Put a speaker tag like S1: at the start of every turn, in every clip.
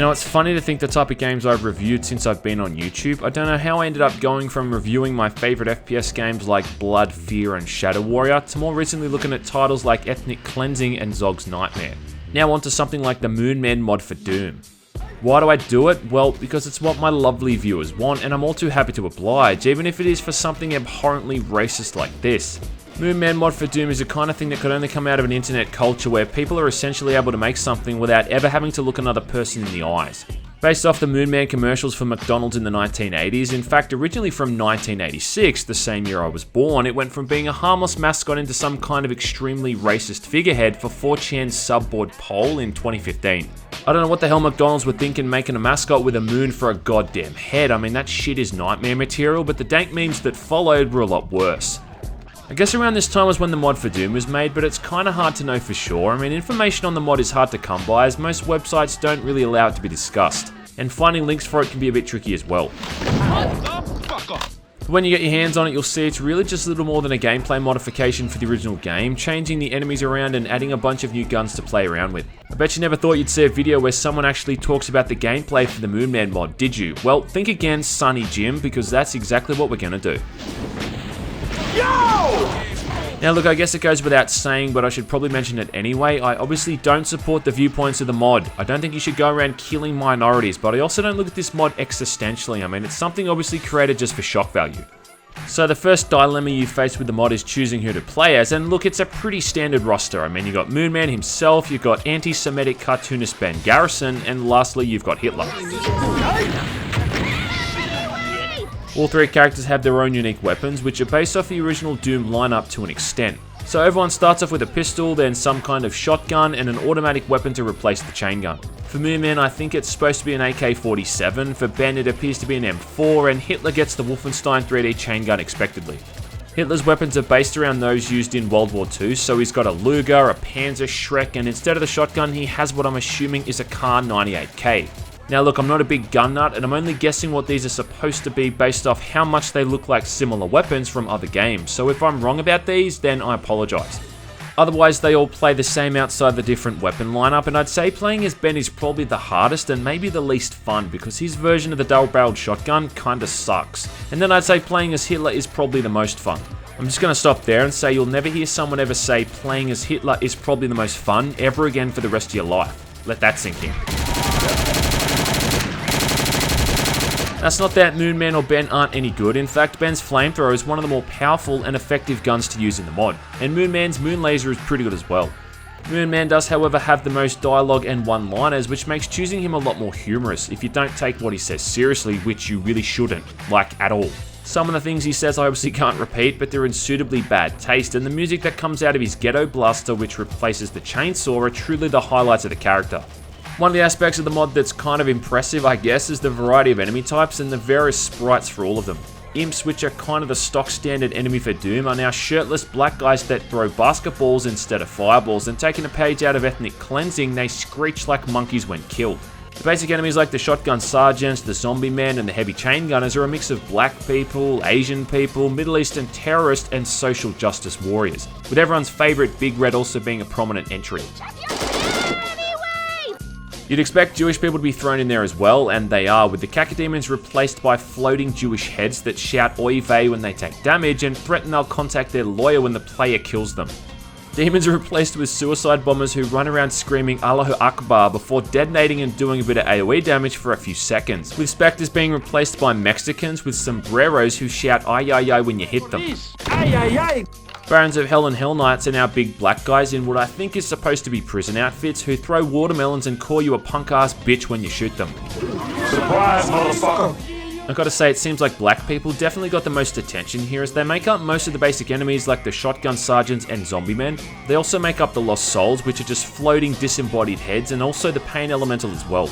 S1: know, it's funny to think the type of games I've reviewed since I've been on YouTube. I don't know how I ended up going from reviewing my favourite FPS games like Blood, Fear and Shadow Warrior to more recently looking at titles like Ethnic Cleansing and Zog's Nightmare. Now onto something like the Moon Man mod for Doom. Why do I do it? Well, because it's what my lovely viewers want and I'm all too happy to oblige, even if it is for something abhorrently racist like this. Moon Man mod for Doom is the kind of thing that could only come out of an internet culture where people are essentially able to make something without ever having to look another person in the eyes. Based off the Moon Man commercials for McDonald's in the 1980s, in fact originally from 1986, the same year I was born, it went from being a harmless mascot into some kind of extremely racist figurehead for 4chan's subboard poll in 2015. I don't know what the hell McDonald's were thinking making a mascot with a moon for a goddamn head. I mean, that shit is nightmare material, but the dank memes that followed were a lot worse. I guess around this time was when the mod for Doom was made, but it's kinda hard to know for sure. I mean, information on the mod is hard to come by as most websites don't really allow it to be discussed, and finding links for it can be a bit tricky as well. But when you get your hands on it, you'll see it's really just a little more than a gameplay modification for the original game, changing the enemies around and adding a bunch of new guns to play around with. I bet you never thought you'd see a video where someone actually talks about the gameplay for the Moon Man mod, did you? Well, think again, Sunny Jim, because that's exactly what we're gonna do. Now look, I guess it goes without saying, but I should probably mention it anyway. I obviously don't support the viewpoints of the mod. I don't think you should go around killing minorities, but I also don't look at this mod existentially. I mean, it's something obviously created just for shock value. So the first dilemma you face with the mod is choosing who to play as, and look, it's a pretty standard roster. I mean, you've got Moon Man himself, you've got anti-Semitic cartoonist Ben Garrison, and lastly, you've got Hitler. All three characters have their own unique weapons, which are based off the original Doom lineup to an extent. So everyone starts off with a pistol, then some kind of shotgun, and an automatic weapon to replace the chain gun. For Moon Man, I think it's supposed to be an AK-47, for Ben it appears to be an M4, and Hitler gets the Wolfenstein 3D chain gun expectedly. Hitler's weapons are based around those used in World War II, so he's got a Luger, a Panzer, Shrek, and instead of the shotgun he has what I'm assuming is a Kar 98K. Now look, I'm not a big gun nut, and I'm only guessing what these are supposed to be based off how much they look like similar weapons from other games, so if I'm wrong about these, then I apologise. Otherwise, they all play the same outside the different weapon lineup, and I'd say playing as Ben is probably the hardest and maybe the least fun, because his version of the double-barreled shotgun kinda sucks. And then I'd say playing as Hitler is probably the most fun. I'm just gonna stop there and say you'll never hear someone ever say playing as Hitler is probably the most fun ever again for the rest of your life. Let that sink in. That's not that Moon Man or Ben aren't any good. In fact, Ben's flamethrower is one of the more powerful and effective guns to use in the mod, and Moon Man's moon laser is pretty good as well. Moon Man does, however, have the most dialogue and one-liners, which makes choosing him a lot more humorous if you don't take what he says seriously, which you really shouldn't, like at all. Some of the things he says I obviously can't repeat, but they're in suitably bad taste, and the music that comes out of his ghetto blaster, which replaces the chainsaw, are truly the highlights of the character. One of the aspects of the mod that's kind of impressive, I guess, is the variety of enemy types and the various sprites for all of them. Imps, which are kind of the stock standard enemy for Doom, are now shirtless black guys that throw basketballs instead of fireballs, and taking a page out of Ethnic Cleansing, they screech like monkeys when killed. The basic enemies like the shotgun sergeants, the zombie men, and the heavy chain gunners are a mix of black people, Asian people, Middle Eastern terrorists, and social justice warriors, with everyone's favourite Big Red also being a prominent entry. You'd expect Jewish people to be thrown in there as well, and they are, with the cacodemons replaced by floating Jewish heads that shout oy vey when they take damage and threaten they'll contact their lawyer when the player kills them. Demons are replaced with suicide bombers who run around screaming Allahu Akbar before detonating and doing a bit of AoE damage for a few seconds, with specters being replaced by Mexicans with sombreros who shout ay ay ay when you hit them. Ay, ay, ay. Barons of Hell and Hell Knights are now big black guys in what I think is supposed to be prison outfits who throw watermelons and call you a punk ass bitch when you shoot them. Surprise, motherfucker! I've got to say, it seems like black people definitely got the most attention here as they make up most of the basic enemies like the shotgun sergeants and zombie men. They also make up the lost souls, which are just floating disembodied heads, and also the pain elemental as well.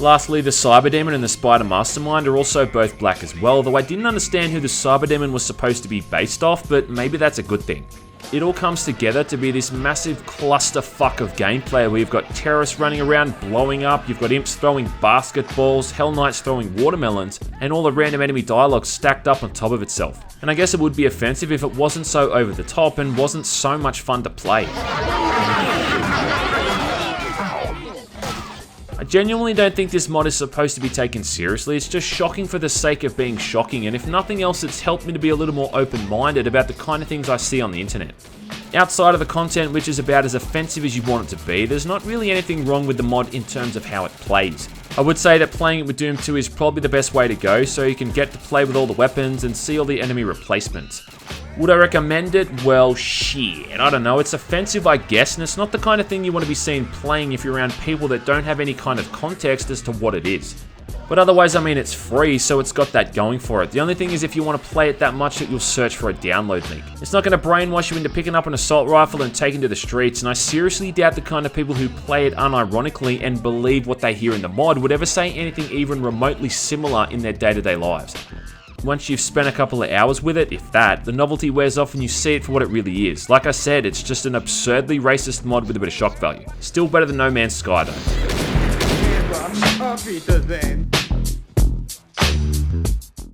S1: Lastly, the Cyber Demon and the Spider Mastermind are also both black as well, though I didn't understand who the Cyber Demon was supposed to be based off, but maybe that's a good thing. It all comes together to be this massive clusterfuck of gameplay where you've got terrorists running around blowing up, you've got imps throwing basketballs, Hell Knights throwing watermelons, and all the random enemy dialogue stacked up on top of itself. And I guess it would be offensive if it wasn't so over the top and wasn't so much fun to play. I genuinely don't think this mod is supposed to be taken seriously. It's just shocking for the sake of being shocking, and if nothing else, it's helped me to be a little more open-minded about the kind of things I see on the internet. Outside of the content, which is about as offensive as you want it to be, there's not really anything wrong with the mod in terms of how it plays. I would say that playing it with Doom 2 is probably the best way to go, so you can get to play with all the weapons and see all the enemy replacements. Would I recommend it? Well, shit, I don't know, it's offensive I guess, and it's not the kind of thing you want to be seen playing if you're around people that don't have any kind of context as to what it is. But otherwise, I mean, it's free, so it's got that going for it. The only thing is if you want to play it that much that you'll search for a download link. It's not going to brainwash you into picking up an assault rifle and taking to the streets, and I seriously doubt the kind of people who play it unironically and believe what they hear in the mod would ever say anything even remotely similar in their day-to-day lives. Once you've spent a couple of hours with it, if that, the novelty wears off and you see it for what it really is. Like I said, it's just an absurdly racist mod with a bit of shock value. Still better than No Man's Sky though.